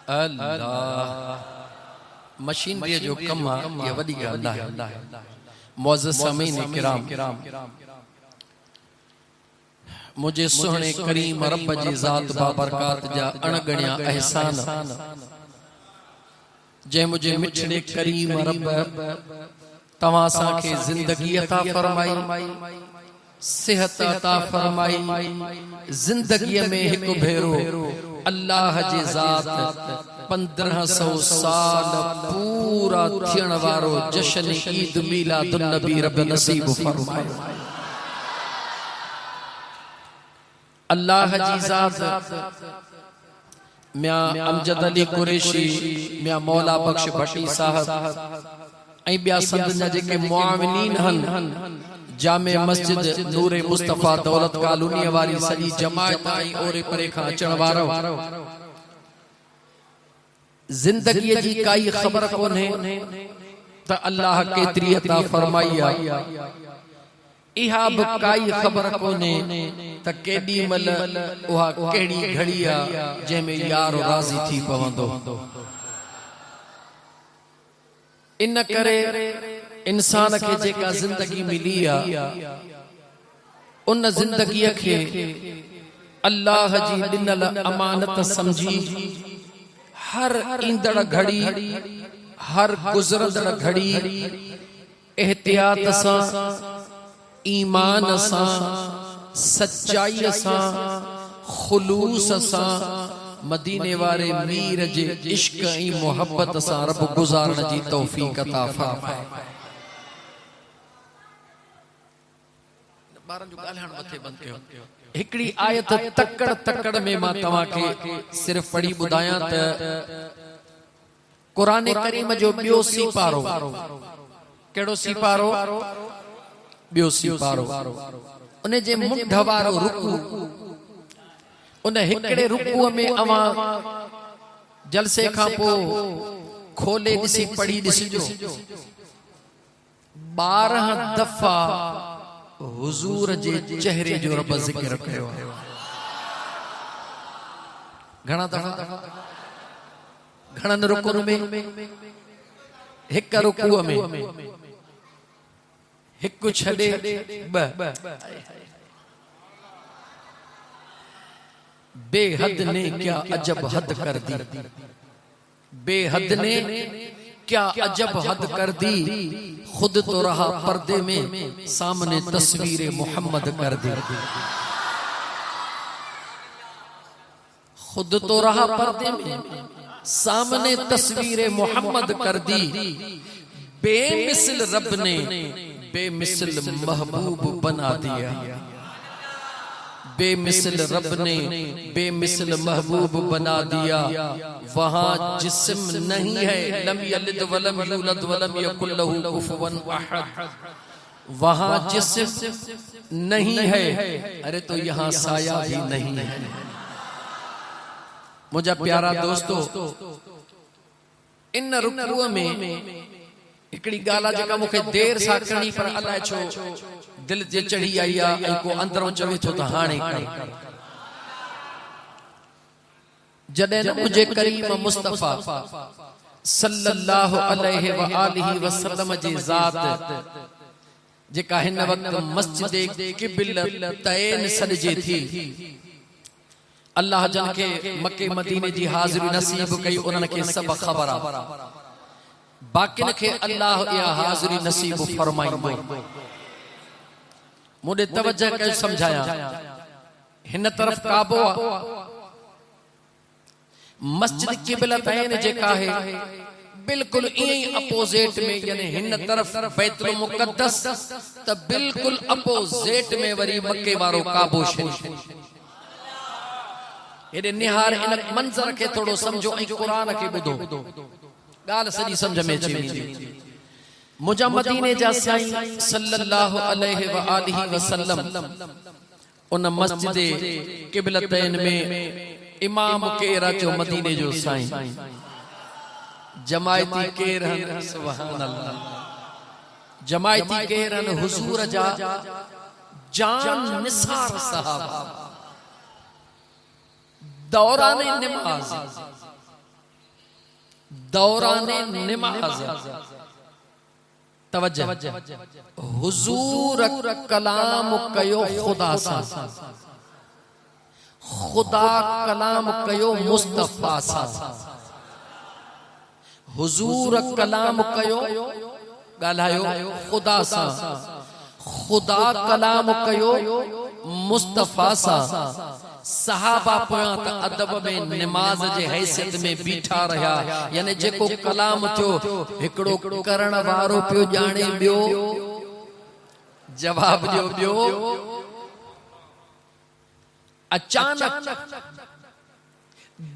अल्लाह machinery जो कम ये वडी ॻाल्हि आहे। मुअज़्ज़ज़ सामीन किराम, मुझे सुहणे करीम रब जी ज़ात बाबरकात जा अणगणिया एहसान जे मुझे मिठड़े करीम रब तवां साखे जिंदगी अता फरमाई, सेहत अता फरमाई, जिंदगी में एक भेरो अल्लाह जी ज़ात 1500 साल पूरा थियण वारो जश्न ईद मिलादुन नबी रब नसीब फरमाए। अल्लाह जी ज़ात मियां अमजद अली कुरैशी, मियां मौला बख्श भट्टी साहब ऐं ॿिया संदन जेके मुआविनीन हन, जामे मस्जिद नूरे मुस्तफा दौलत कॉलोनी वाली सॼी जमायत आई ओरे परे खां अचण वारो, जिंदगी जी काई ख़बर कोन्हे त अल्लाह केतरी अता फरमाई आहे, इहा बि काई ख़बर कोन्हे त केॾी महिल उहा कहिड़ी घड़ी आहे जंहिंमें यारो राज़ी थी पवंदो। इन करे इंसान खे जेका जिंदगी मिली आहे उन जिंदगीअ खे अल्लाह जी ॾिनल अमानत समझी हर ईंदड़ घड़ी, हर गुज़रंदड़ घड़ी एहतियात सां, ईमान सां, सच्चाई सां, खुलूस सां, मदीने वारे मीर जे इश्क ऐं मोहब्बत सां रब गुज़ारण जी तौफीक अता फरमाए। ॿारनि जो ॻाल्हाइण मथे बंदि कयो। हिकिड़ी आयत तकड़ तकड़ में मां तव्हांखे सिर्फ़ पढ़ी ॿुधायां त क़ुरान करीम जो ॿियो सीपारो, कहिड़ो सीपारो? ॿियो सीपारो, उन जे मुंढ वारो रुकू, उन हिकिड़े रुकूअ में अवां जलसे खां पोइ खोले ॾिसी पढ़ी ॾिसिजो 12 दफ़ा हुजूर जे चेहरे जो रब ज़िक्र कयो। घणा दफ़ा? घणनि रुकुन में? हिक रुकूअ में, हिकु छॾे ॿ। बेहद ने क्या अजब हद कर दी, बेहद ने क्या अजब हद कर दी, खुद तो रहा पर्दे में सामने तस्वीर मोहम्मद कर दी। खुद तो रहा पर्दे में सामने तस्वीर मोहम्मद कर दी, बेमिसल रब ने बेमिसल महबूब बना दिया, बेमिसल रब ने बेमिसल महबूब बना दिया। वहां जिस्म नहीं है, लम यलिद वलम यूलद वलम यकुल लहू कुफुवन अहद, वहां जिस्म नहीं है, अरे तो यहाँ साया भी नहीं है। मुझे प्यारा दोस्तों, इन रुकूअ में हिकिड़ी ॻाल्हि आहे जेका मूंखे देर सां करणी पर अलाए छो दिल जे चढ़ी आई आहे ऐं को अंदरों चवे थो त हाणे कर। जॾहिं न मुझे करीम मुस्तफा सल्लल्लाहु अलैहि व आलिहि वसल्लम जी ज़ात जेका हिन वक्त मस्जिद क़िबलतैन सॾिजे थी, अल्लाह जन खे मके मदीने जी हाज़िरी नसीब कई, उन्हनि खे सभु ख़बर आहे, बाकिन खे अल्लाह इहा हाज़िरी नसीब फरमाईंदो। मुझे तवज्जो कयो, समझाया हिन तरफ काबो आहे, मस्जिद क़िबलतैन जेका है बिल्कुल ई अपोजिट में, यानी हिन तरफ बैतुल मुक़द्दस त बिल्कुल अपोजिट में वरी मक्के वारो काबो शरीफ। एॾे निहार इन मंज़र खे थोड़ो समझो ऐं क़ुरान खे ॿुधो, ॻाल्हि सॼी समझ में अची वेंदी। मुंहिंजा मदीने जा साईं सल्लल्लाहु अलैहि व आलिहि वसल्लम उन मस्जिद क़िबलतैन में इमाम केर अचो? मदीने जो साईं। जमायती केर हन? सुभान अल्लाह। जमायती केर हन? हुजूर जा जान निसार साहब। दौरान नमाज दौराने नमाज तवज्जो हुजूर कलाम कयो खुदा सा, खुदा कलाम कयो मुस्तफा सा। हुजूर कलाम कयो ॻाल्हायो खुदा सा, खुदा कलाम कयो मुस्तफा सा। सहाबा पोयां त अदब में नमाज जे हैसियत में बीठा रहा, यानी जेको कलाम थियो हिकड़ो करण वारो पियो जाने, ॿियो जवाब ॾियो, ॿियो अचानक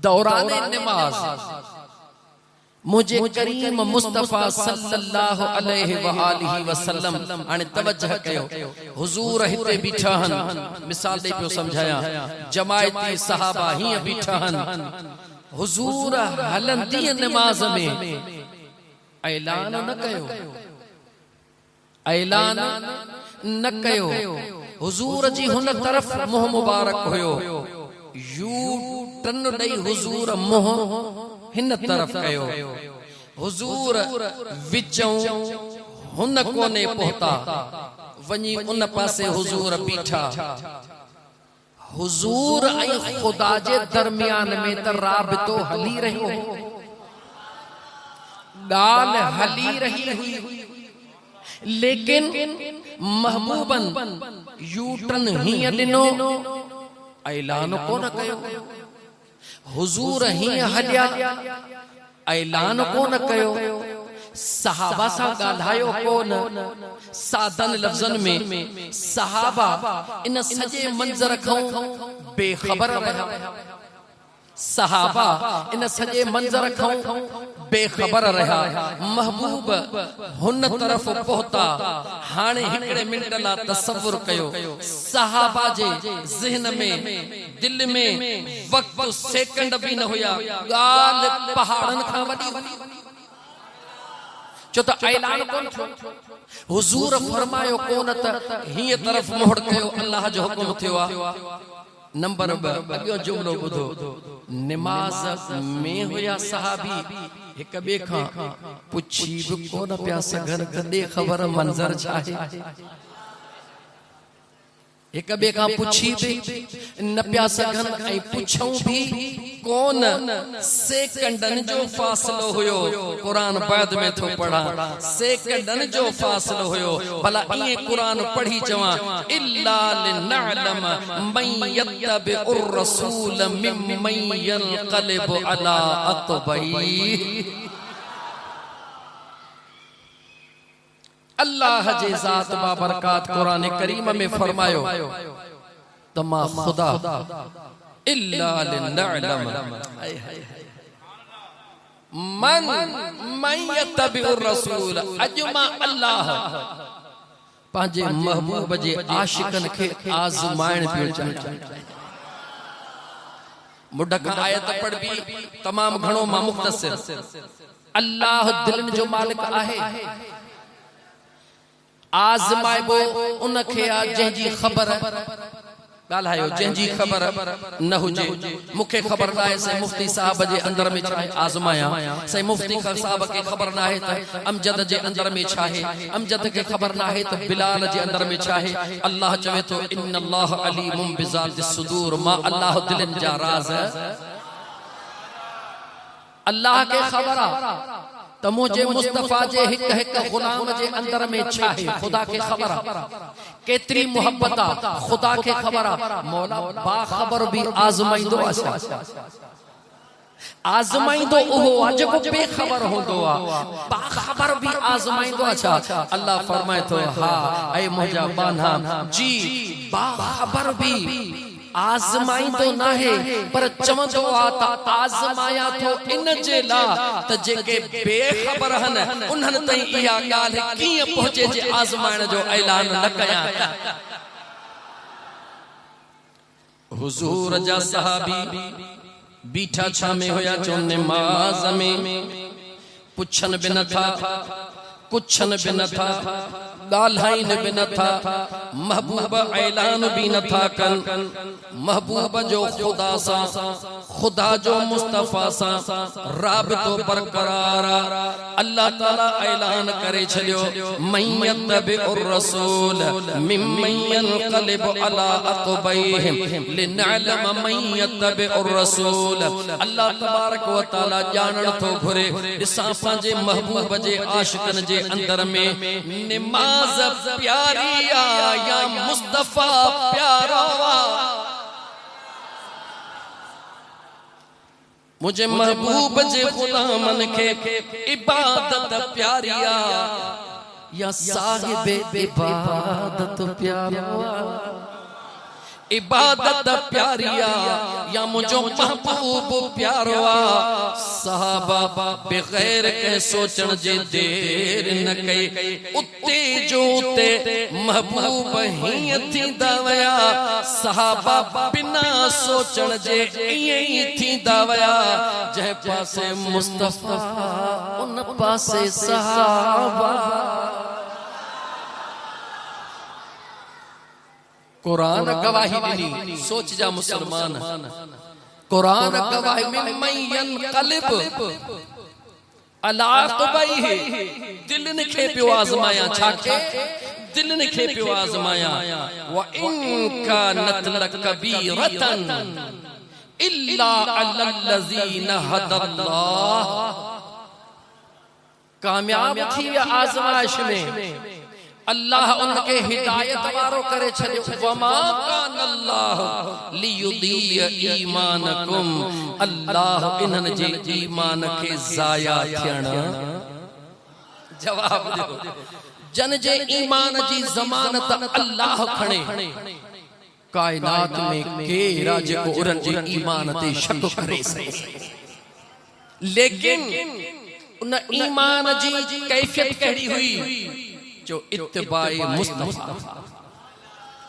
दौराने नमाज मुझे करीम मुस्तफा सल्लल्लाहु अलैहि वआलिहि वसल्लम हाणे तवज्जो कयो। हुजूर हिते बीठा हन, मिसाल दे पियो समझाया, जमायती सहाबा ही बीठा हन। हुजूर हलंदी नमाज में ऐलान न कयो, ऐलान न कयो। हुजूर जी हुन तरफ मुंह मुबारक हुयो, यू टन ॾेई हुजूर मुंह हिन तरफ कयो। हुजूर विचों हुन कोने पहुता, वनी उन पासे हुजूर बीठा। हुजूर ऐं खुदा जे दरमियान में त राबितो हली रहियो, ॻाल्हि हली रही हुई, लेकिन महबूबन यू टर्न हीअं ॾिनो, ऐलान कोन कयो। हुजूर हीअं हलिया, ऐलान कोन कयो। सहाबा सां ॻाल्हायो कोन, सादन लफ़्ज़न में सहाबा इन सॼे मंज़र खां बेख़बर रहा। सहाबा इन सॼे मंज़र खां बेख़बर रहा। महबूब हुन तरफ पहुता। हाणे हिकड़े मिनट ला तसव्वुर कयो, सहाबा जे ज़हन में, दिल में वक्त सेकंड भी न हुया, ॻाल्हि पहाड़न खां वॾी हुई। छो त ऐलान कोन थियो। हुजूर फरमायो कोन त हीअ तरफ मोड़ कयो, अल्लाह जो हुकुम थियो आ। नंबर 2 अॻियो जुमलो ॿुधो, नमाज में हुया सहाबी, हिक ॿिए खां पुछी बि कोन पिया सघनि कॾहिं ख़बर मंज़र छा आहे। हिक ॿिए खां पुछी बि न पिया सघनि ऐं पुछऊं बि कोन। सेकंडन जो फ़ासिलो हुयो, क़ुरान बाद में थो पढ़ा, सेकंडन जो फ़ासिलो हुयो। भला ईअं क़ुरान पढ़ी चवां, इल्ला लिनअलम मन यत्तबिउर रसूल मिम्मन यनक़लिबु अला अक़बैहि। अल्लाह जे ज़ात बाबरकात कुरान करीम में फरमायो, तमा खुदा इल्ला लिनअलम मन यत्तबिउर रसूल। अजमा अल्लाह पंहिंजे महबूब जे आशिकन खे आज़माइण पियो चाहे। मुडक आयत पढ़बी तमाम घणो मां मुख्तसिर। अल्लाह दिलन जो मालिक आहे, आज़माइबो उनखे आ जंहिंजी ख़बर ॻाल्हायो, जंहिंजी ख़बर न हुजे। मूंखे ख़बर न आहे से मुफ्ती साहब जे अंदर में छा आहे, आज़माया। से मुफ्ती साहब खे ख़बर न आहे त अमजद जे अंदर में छा आहे, अमजद खे ख़बर न आहे त बिलाल जे अंदर में छा आहे। अल्लाह चवे थो इन्नल्लाह अलीमुम बिज़ातिस सुदूर, मां अल्लाह दिलन जा राज़। अल्लाह खे ख़बर आ त मुझे मुस्तफा जे हिक हिक गुलाम जे अंदर में छा है, खुदा के खबर केतरी मोहब्बत आ, खुदा के खबर आ। मौला बाखबर भी आजमाइंदो असा, आजमाइंदो ओहो आ जेको बेखबर होंदो आ, बाखबर भी आजमाइंदो असा। अल्लाह फरमाए तो हा ऐ मुझा बाना जी बाखबर भी आजमाइंदो ना है, पर चवंदो आ त आजमाया तो इन जे ला त जेके बेखबर हन उन्हन ताईं इहा ॻाल्हि कीअं पहुचे जे आजमाइण जो ऐलान न कयां। हुजूर जा सहाबी बीठा छा में हुया, चो नमाज में, पुछन भी न था, कुछन भी न था, ॻाल्हाइन भी न था, महबूब ऐलान भी न था कन। महबूब जो खुदा सा खुदा जो मुस्तफा सा राबितो बरकरार। अल्लाह ताला ऐलान करे छलियो मय्यतबिउर रसूल मिम्मन यनक़लिब अला अक़बैहिम लिनअलम मय्यतबिउर रसूल। अल्लाह तबारक व तआला जानण थो घुरे ॾिसां पंहिंजे महबूब जे आशिकन जे अंदर में निमाज़ प्यारी आ या मुस्तफा प्यारा। मुझे महबूब जे गुलामन के इबादत प्यारिया या साहिब इबादत प्यारा। इबादत प्यारिया या मुझो महबूब प्यारवा। सहाबा बगैर के सोचण जे देर न कई उते जो उते महबूब ही थींदा वया। सहाबा बिना सोचण जे ईअं ही थींदा वया। जंहिं पासे मुस्तफा उन पासे सहाबा। कुरान गवाही ॾिनी, सोच जा मुसलमान। कुरान गवाही में मय्यन क़लिब अला अक़बैहि दिलनि खे पियो आज़माया। छा खे? दिलनि खे पियो आज़माया। व इन कानत लकबीरतन इल्ला अलल्लज़ीना हदल्लाह। कामयाब थी विया आज़माइश में, अल्लाह उनके हिदायत वारो करे छॾियो। वमा कान अल्लाह लियुदिय ईमानकुम। अल्लाह इन्हनि जे ईमान खे ज़ाया थियण। जवाब ॾियो। जन जे ईमान जी ज़मानत अल्लाह खणे। कायनात में केर जेको उन्हनि जे ईमान ते शक करे सघे। लेकिन उन ईमान जी कैफियत कहिड़ी हुई? जो इत्तिबाए मुस्तफा,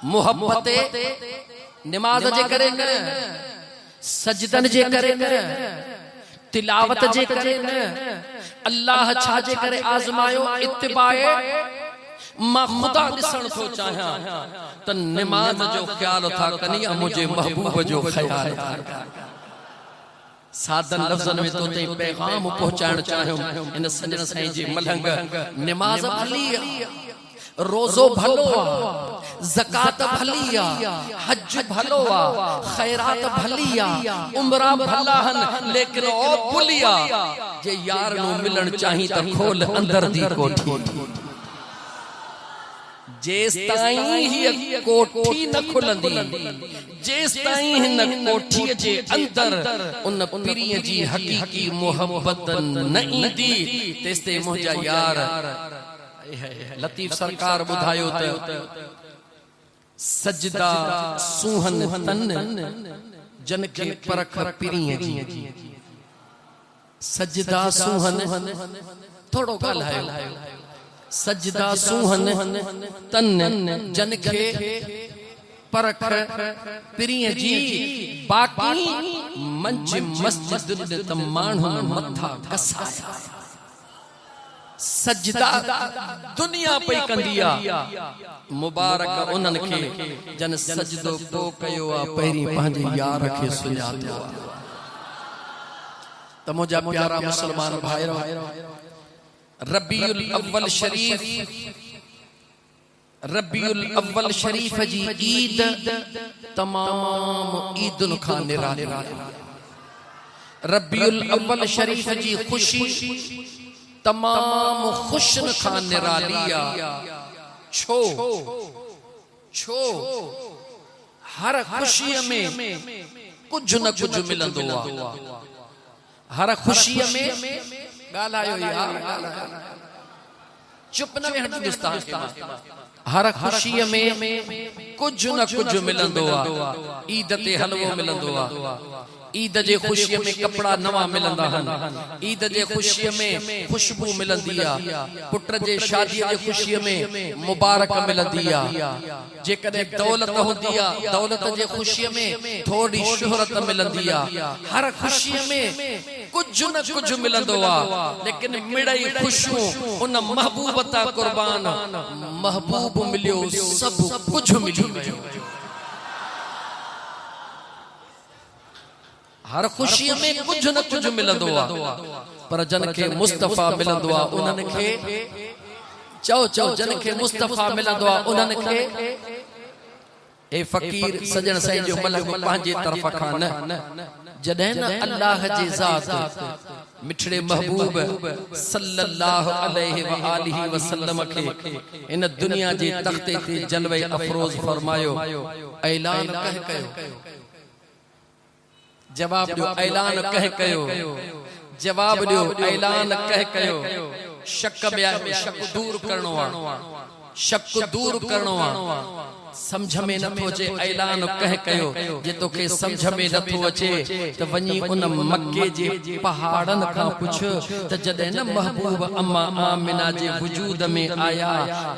मोहब्बत नमाज जे करे न, सजदन जे करे न, तिलावत जे करे न। अल्लाह छा जे करे आज़मायो? इत्तिबाए। मां खुदा ॾिसण थो चाहियां त नमाज जो ख्याल था कनि या मुंहिंजे महबूब जो ख्याल था। सादन लफ्ज़न में तो ते पैगाम पहुंचाइण चाहियो। इन सजन साईं जी मलंग नमाज भली आ, रोज़ो भलो आ, ज़कात भली आ, हज भलो आ, खैरात भली आ, उमरा भला हन। लेकिन ओ भुलिया जे यार नु मिलण चाही त खोल अंदर दी कोठी। जेस ताईं ही कोठी न खुलंदी, जेस ताईं हिन कोठी जे अंदर उन पीरीअ जी हकीकी मोहब्बत न ईंदी, तेस ते मुंहिंजा यार। लतीफ सरकार ॿुधायो त सजदा सूहन तन जन खे परख पीरीअ जी। सजदा सूहन थोड़ो ॻाल्हायो। सजदा सूहन तन जन खे परख पीरीअ जी। बाकी मंच मस्जिद त माण्हू मथा कसाया। सजदा दुनिया पई कंदी आ। मुबारक उन्हनि खे जन सजदो पो कयो आ पहिरीं पंहिंजे यार खे सुञातो। त मुंहिंजा प्यारा मुसलमान भाइरो, रबीउल अव्वल शरीफ, रबीउल अव्वल शरीफ जी ईद तमाम ईदुन खां निराली। रबीउल अव्वल शरीफ जी खुशी तमाम खुशन खां निराली आ। छो छो हर खुशीअ में कुछ न कुछ मिलंदो आ। हर खुशीअ में ॻाल्हायो यार, चुप न वेहण हिंदुस्तान के। हर खुशीअ में कुछ न कुछ मिलंदो आ। ईद ते हलवो मिलंदो आ। ईद जे खुशीअ में कपड़ा नवा मिलंदा हन। ईद जे खुशीअ में खुशबू मिलंदी आ। पुट जे शादीअ जे खुशीअ में मुबारक मिलंदी आ। जेकॾहिं दौलत हूंदी आ, दौलत जे खुशीअ में थोड़ी शुहरत मिलंदी आ। हर खुशीअ में कुछ न कुछ मिलंदो आ। लेकिन मिड़ई खुशियूं उन महबूब ता कुर्बान। महबूब मिलियो, सब कुछ मिली वियो। हर खुशी में कुछ न कुछ मिलंदो आ पर जन के मुस्तफा मिलंदो आ उन्हन के चओ चओ जन के मुस्तफा मिलंदो आ उन्हन के ए फकीर सजन साईं जो मलक पंहिंजे तरफ खां न जॾहिं न अल्लाह जी ज़ात मिठड़े महबूब सल्लल्लाहु अलैहि व आलिहि वसल्लम के इन दुनिया जे तख्ते ते जलवे अफरोज फरमायो ऐलान कह कयो जवाब दियो ऐलान कह कयो जवाब दियो ऐलान कह कयो शक में शक दूर करणो आ शक दूर करणो आ समझ में न थो अचे ऐलान कह कयो जे तोखे समझ में न थो अचे त वञी उन मक्के जे पहाड़न खां पुछ त जॾहिं न महबूब अम्मा आमिना जे वजूद में आया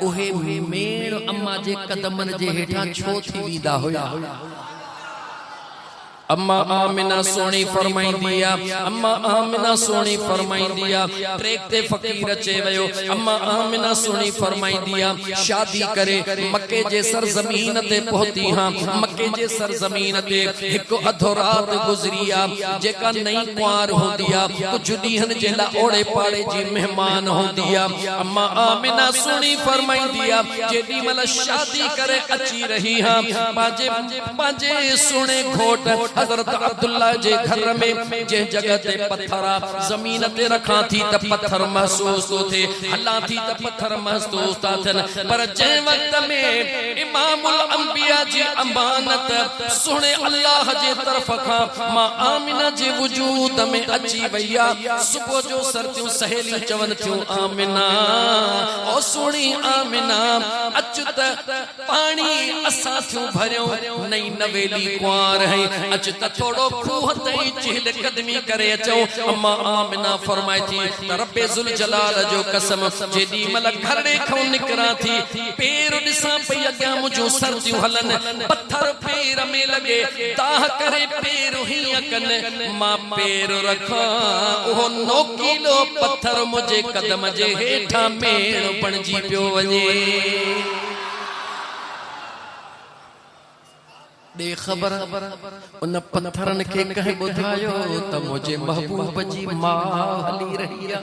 उहे मेड़ अम्मा जे कदमन जे हेठां छो थी वींदा हुया अम्मा आमिना सोनी फरमाईंदिया अम्मा आमिना सोनी फरमाईंदिया ट्रेक ते फकीर अचे वयो अम्मा आमिना सोनी फरमाईंदिया शादी करे मक्के जे सरजमीन ते पहुती हां मक्के जे सरजमीन ते एक अधो रात गुजरिया जेका नई कुंवार होंदिया कुछ डीहन जे ला ओड़े पाड़े जी मेहमान होंदिया अम्मा आमिना सोनी फरमाईंदिया जेडी मल शादी करे अची रही हां पाजे सोने घोट हजरत अब्दुल्ला जे घर में जे जगह ते पत्थरा जमीन ते रखा थी त पत्थर महसूस तो थे हल्ला थी त पत्थर महसूस था थन पर जे वक्त में इमामुल अंबिया जी अमानत सुने अल्लाह जे तरफ खां मां आमिना जे वजूद में अची वैया सुबह जो सरतियों सहेली चवन थियो आमिना ओ सुणी आमिना अचत पानी असा थियो भरियो नई नवेली कुंवार है अच त थोड़ो खूह तई चहल कदमी करे अचो अम्मा आमिना फरमाई थी रब्बे जुल जलाल जो कसम जेडी मल घरड़े खो निकरा थी पैर दिसा पे अग्या मुजो सरतियों हलन पत्थर पैर में लगे दाह करे पैर ही अकन मां पैर रखा ओ नोकीलो पत्थर मुझे कदम जे हेठा मेण बनजी पियो वने दे खबर उन पत्थरन के कह बुधायो त मुझे महबूब जी मां हली रही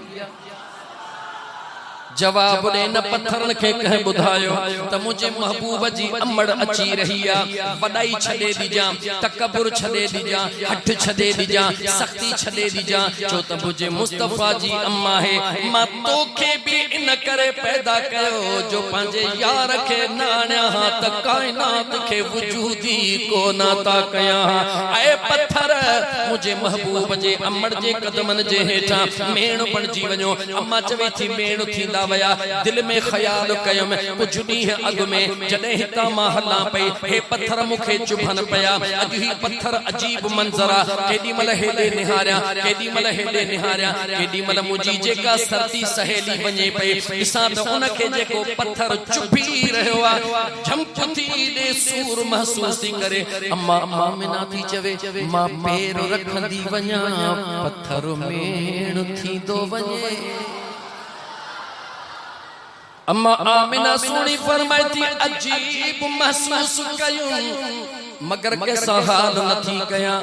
जवाब दे न पत्थरन के कह बुधायो त मुझे महबूब जी अमड़ अची रही वडाई छदे दीजा तकब्बुर छदे दीजा हठ छदे दीजा सख्ती छदे दीजा जो त मुझे मुस्तफा जी अम्मा है मां तोखे भी इन करे पैदा कयो जो पांजे यार के नाण्या त कायनात के वजूदी को नाता कया ए पत्थर मुझे महबूब जे अमड़ जे कदमन जे हेठा मेण बनजी वणो अम्मा चवे थी मेण थींदा वया दिल में ख्याल कयो में कुछ ॾींह अग में जॾहिं हितां मां हलां पई हे पत्थर मुखे चुभन पया अॼु ही पत्थर अजीब मंज़र आ केॾी महिल हेॾे निहारिया केॾी महिल हेॾे निहारिया केॾी महिल मुंहिंजी जेका सरती सहेली वञे पई ॾिसां त उनखे जेको पत्थर चुभी रहियो आ झमकती ॾे सूर महसूस थी करे अम्मा आमिना थी चवे मां पैर रखंदी वञा पत्थर मेण थींदो वञे अम्मा आमिना सोनी फरमाई थी अजीब महसूस कयूं मगर कैसा हाल नथी कया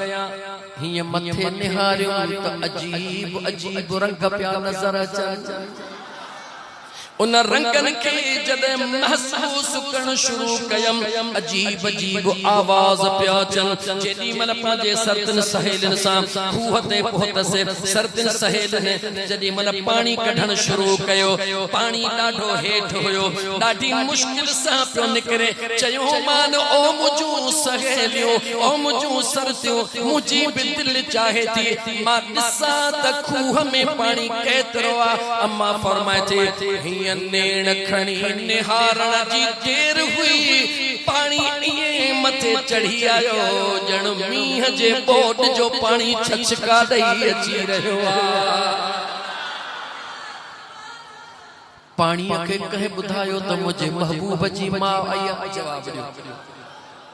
हिय मथे निहारियो त अजीब अजीब रंग पिया नजर अचन उन रंगन के जदे महसूस करण शुरू कयम अजीब अजीब आवाज प्याचन जेडी मन पाजे सरतन सहेलन सा खूह ते पहुत से सरतन सहेलन जडी मन पानी कढण शुरू कयो पानी डाढो हेठ होयो डाढी मुश्किल सा पियो निकरे चयो मान ओ मुजू सहेलियो ओ मुजू सरतियो मुजी भी दिल चाहे थी मां दिसा त खूह में पानी केतरो आ अम्मा फरमाए थी नेण खणी निहारण जी देर हुई पानी इए मथे चढ़ी आयो जण मींह जे बोट जो पानी छछका दई अची रहियो आ पानी के कहे बुधायो त मुझे महबूब जी मां आया जवाब दियो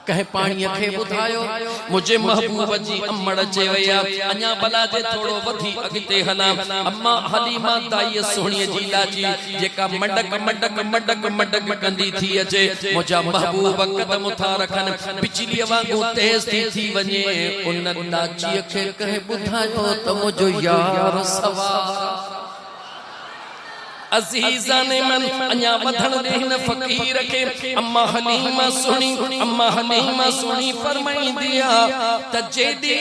कहे पानी खे बुधायो मुझे महबूब जी अमड़ चे वया अञा भला जे थोड़ो वधी अगते हला अम्मा हलीमा दाई सोहणी जी लाजी जेका मडक मडक मडक मडक कंदी थी अचे मुझा महबूब कदम था रखन बिजली वांगू तेज थी वने उन लाजी खे कहे बुधायो त मुझो यार सवार अजीजा ने मन अन्या वधन देन फकीर के अम्मा हलीमा सुनी फरमाई दिया त जेदी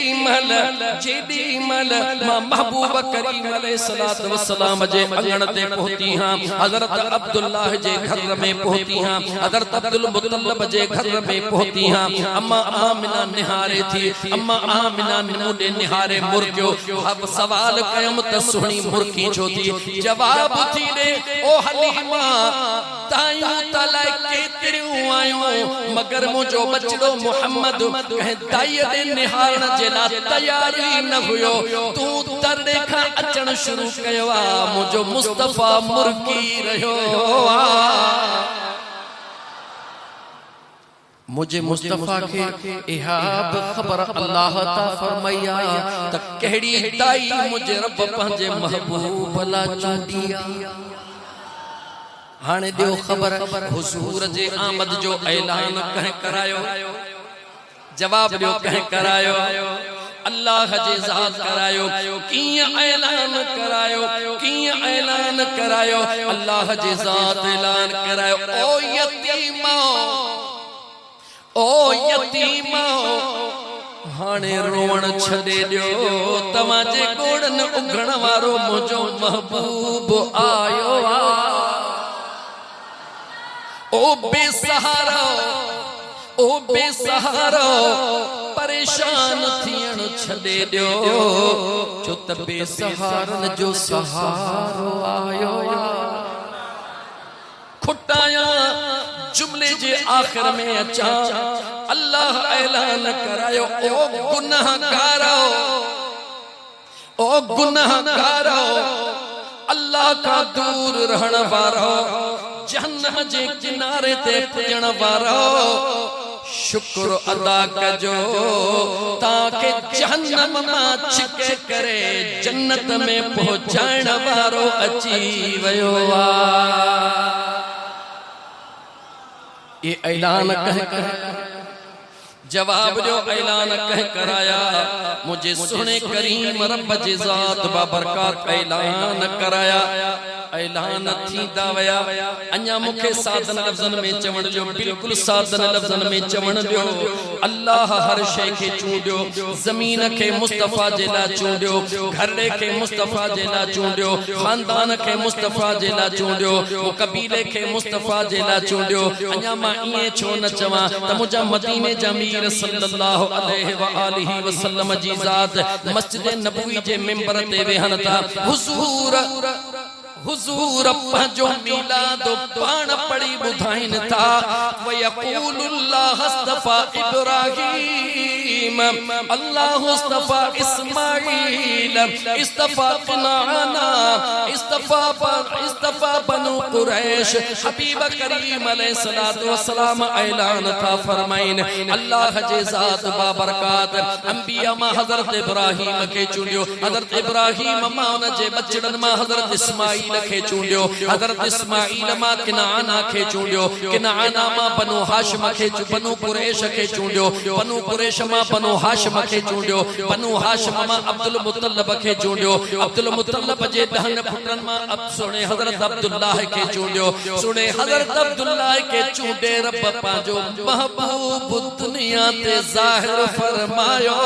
मल मां महबूब करीम अलैहिस्सलातु वस्सलाम जे अंगण ते पहुंची हां हजरत अब्दुल्लाह जे घर में पहुंची हां हजरत अब्दुल मुत्तलिब जे घर में पहुंची हां अम्मा आमिना निहारे थी अम्मा आमिना मुडे निहारे मुर्गियो अब सवाल कयम त सुणी मुर्गी छो थी जवाब थी ओ हलीमा तायू तला केतरियूं आयो मगर मुझो बचड़ो मोहम्मद कहे दाई दे निहारण जे ला तैयारी न हुयो तू तरड़े खा अचण शुरू कयो मुझो मुस्तफा मुर्गी रहो मुझे मुस्तफा के इहाब खबर अल्लाह ता फरमाया त केड़ी दाई मुझे रब पंजे महबूब ला चूंडिया हाने दियो खबर हुजूर जे आमद जो ऐलान कह करायो जवाब दियो कह करायो अल्लाह जे ज़ात करायो किया ऐलान करायो अल्लाह जे ज़ात ऐलान करायो ओ यतीमा हाने रोवण छडे दियो तवा जे गोड़न उगण वारो मुझो महबूब आयो ओ बेसहारा परेशान थियण छडे दियो जो त बेसहारन जो सहारो आयो खुटाया जुमले जे आखिर में अचा अल्लाह ऐलान करायो ओ गुनाहगारो अल्लाह का दूर रहण वारो जहन्नम जे किनारे ते पुजण वारो शुक्र अदा कजो ताके जहन्नम मां छिके करे जन्नत में पहुंचाइण वारो अची वयो आ ये ऐलान कह जवाब जो ऐलान कह कराया मुझे सुने करीम रब जी ज़ात बाबरकात ऐलान कराया ऐलान थी दावया अन्या मुखे साधन लफ्ज़न में चवण जो बिल्कुल साधन लफ्ज़न में चवण जो अल्लाह हर शय के चूंडियो जमीन के मुस्तफा जेला चूंडियो घरड़े के मुस्तफा जेला चूंडियो खानदान के मुस्तफा जेला चूंडियो कबीले के मुस्तफा जेला चूंडियो अन्या मां इए छो न चवा त मुजा मदीने जमीर सल्लल्लाहु अलैहि व आलिहि वसल्लम जी ज़ात मस्जिद नबवी जे मिंबर ते वेहन था हुजूर पंहिंजो मीलाद पाण पढ़ी ॿुधाइनि था वयक़ूलुल्लाह इस्तफ़ा इब्राहीम अल्लाह इस्तफ़ा इस्माईल इस्तफ़ा किनाना इस्तफ़ा बनु कुरैश हबीब करीम अलैहिस्सलातु वस्सलाम ऐलान था फरमाइन अल्लाह जे ज़ात बाबरकात अंबिया मां हज़रत इब्राहीम के चूंडियो हज़रत इब्राहीम मां उन जे बचड़न मां हज़रत इस्माईल के चूंडियो हज़रत इस्माईल मां किनाना के चूंडियो किनाना मां बनु हाशिम के बनु कुरैश के चूंडियो बनु कुरैश मां बनु हाशिम के चूंडियो बनु हाशिम मां अब्दुल मुत्तलिब के चूंडियो अब्दुल मुत्तलिब जे दहन पुटन मां अब सुने हज़रत अब्दुल्लाह के चूंडियो सुने हज़रत अब्दुल्लाह के चूंडे रब पांजो महबूब दुनिया ते ज़ाहिर फरमायो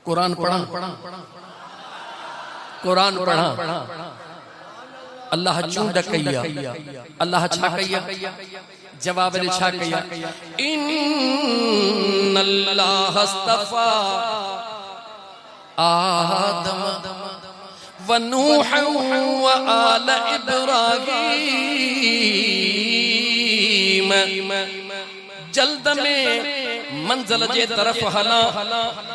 कुरान पढ़ा अल्लाह चूंड कया अल्लाह छा कया जवाब ने छा कया इन्नल्लाह इस्तफ़ा आदम व नूह व आल इब्राहीम जल्द में मंजिल जे तरफ हला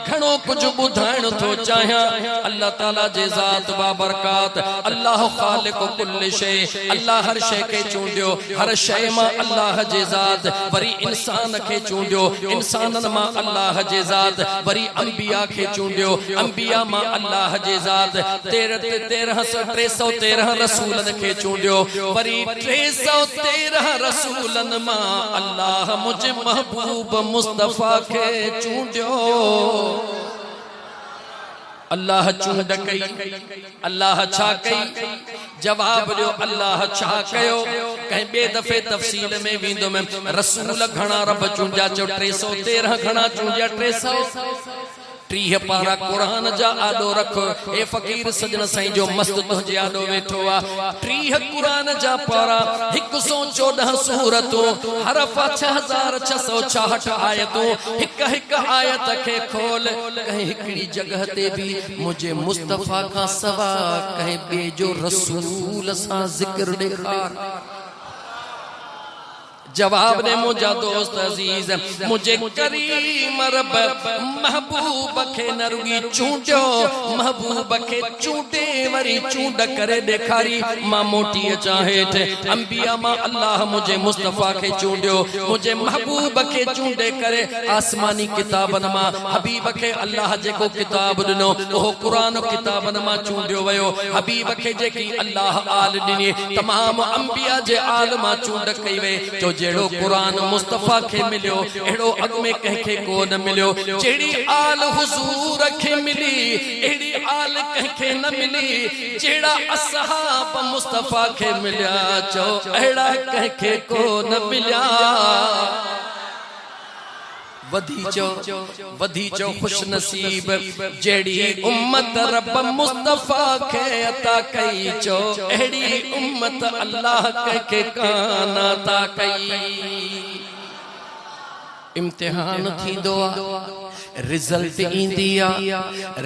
घणो कुछ बुधाइण तो चाहिया अल्लाह ताला जे ज़ात बाबरकात अल्लाह खालिक कुल शै अल्लाह हर शै के चूंडियो हर शै मां अल्लाह जे ज़ात वरी इंसान के चूंडियो इंसानन मां अल्लाह जे ज़ात वरी अंबिया के चूंडियो अंबिया मां अल्लाह जे ज़ात 1313 रसूलन के चूंडियो वरी 313 रसूलन मां अल्लाह मुझे महबूब मुस्तफा के चूंडियो अल्लाह चूंड कई अल्लाह छा कई जवाब दियो अल्लाह छा कयो कहीं बे दफे तफसील में विंदो में रसूल घणा रब चूंडिया चो 313 घणा चूंडिया 300 टीह पारा कुरान जा आडो रखो ए फकीर सजन साईं जो मस्त तुझे आडो वेठो आ 30 कुरान जा पारा 114 सूरतों हरफ 6666 आयतों हिक आयत के खोल कहीं हिकड़ी जगह ते भी मुझे मुस्तफा का सवा कहीं बे जो रसूल सा जिक्र दिखार जवाब ने मुझा दोस्त अजीज मुझे करीम रब महबूब के नरुगी चूंडियो महबूब के चूंडे वरी चूंड करे देखारी मां मोटी चाहे थे अंबिया मां अल्लाह मुझे मुस्तफा के चूंडियो मुझे महबूब के चूंडे करे आसमानी किताबन मां हबीब के अल्लाह जेको किताब दिनो ओ कुरान किताबन मां चूंडियो वयो हबीब के जेकी अल्लाह आल दिनी तमाम अंबिया जे आल मां चूंड कई वे जो जेड़ो कुरान मुस्तफा के मिलियो एड़ो अग में कहके को न मिलियो जेड़ी आल हुजूर के मिली एड़ी आल कहके न मिली जेड़ा असहाब मुस्तफा के मिलिया चो एड़ा कहके को न मिलिया वधी चो खुश नसीब जेड़ी उम्मत रब मुस्तफा के अता कई चो एड़ी उम्मत अल्लाह के कान अता कई इम्तिहान थी दुआ रिजल्ट इंदिया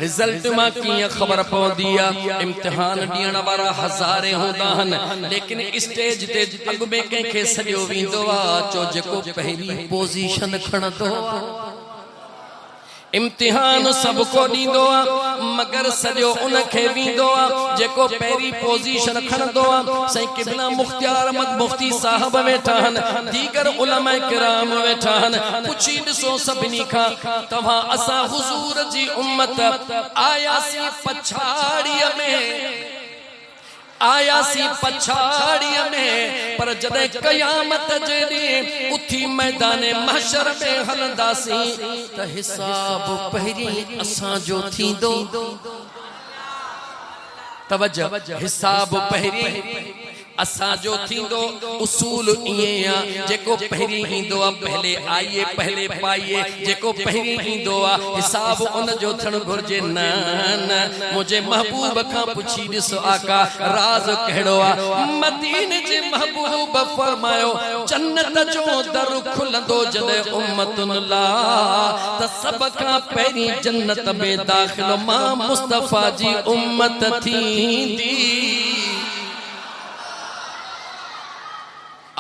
रिजल्ट मां किया खबर पौंदिया इम्तिहान दियण वारा हजारे होंदा हन लेकिन स्टेज ते अग में कंखे सजो विंदो आ चो जेको पहली पोजीशन खणदो इम्तिहान सबको दींदो मगर सजो उनखे विंदो जेको पहली पोजीशन खणदो सही किबला मुख्तियार अहमद मुफ्ती साहब वेठा हन दीगर उलमा किराम वेठा हन पुछी ॾिसो सभिनी खां तव्हां असां हुजूर जी उम्मत आयासी पछाड़ीअ में आयासी पछाड़ीअ में पर जदे कयामत जेडी उठी मैदान महशर में हलंदासी त हिसाब पहिरी असां जो थींदो तवज्जो हिसाब पहिरी असा जो थींदो उसूल इए जेको पहिरी इंदो पहले आइए पहले पाइए जेको पहिरी इंदो हिसाब उन जो थण घुर्जे न न मुझे महबूब का पुछी ॾिसो आका राज कहिड़ो मदीने जे महबूब फरमायो जन्नत जो दर खुलंदो जदे उम्मतुन ला त सब का पहिरी जन्नत में दाखिल मां मुस्तफा जी उम्मत थींदी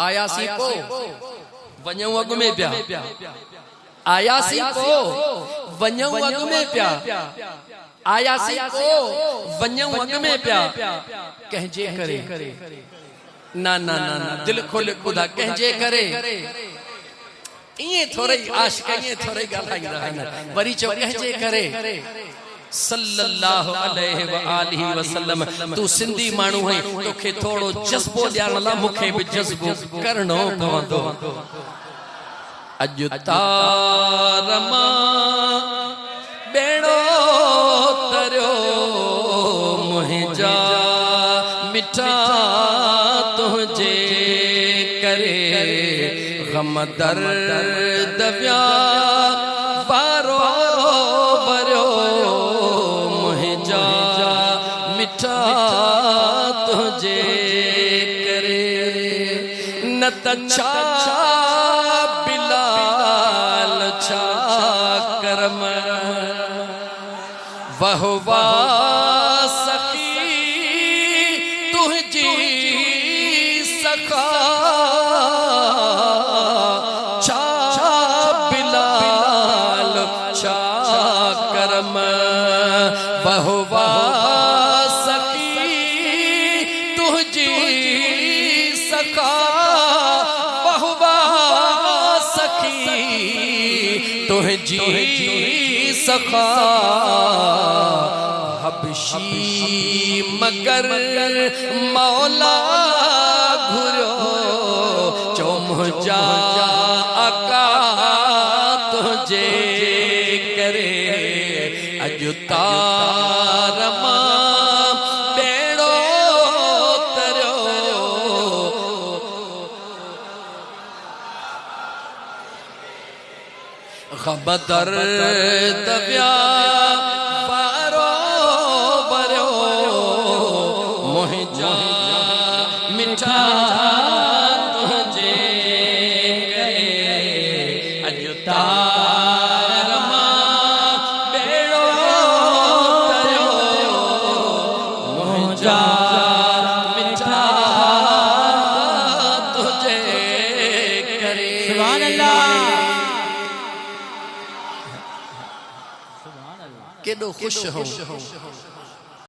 आयासी को वञूं अग में पिया आयासी को वञूं अग में पिया आयासी को वञूं अग में पिया कहजे करे ना ना ना ना दिल खोल खुदा कहजे करे इए थोड़ी आशिक इए थोड़ी ॻाल्हाई रहन वरी चो कहजे करे सल्लल्लाहु अलैहि व आलिहि वसल्लम तू सिंधी मानू है तोखे थोड़ो जज्बो ॾियण ला मुखे भी जज्बो करनो पवंदो अज तारमा बेड़ो तरियो मुहिंजा मिठा तुझे करे गम दर्द व्या बारो बरो मुहिंजा मिठा तुझे करे न तछा बिलाल छा करम वहवा सखी तुझी सखा छा बिलाल करम बहुवा सकी तुझी सखा बहुवा सखी तुझी सखा हबशी मगर मौला घुरो चौमुजा अका तुझे करे अजुतारमा बेड़ो तरो खबदर दबिया बारो बरो मुझा मिठा तुझे करे अजुतारमा बेड़ो तरो मुझा मिठा तुझे करे। सुभान अल्लाह केॾो ख़ुशि हो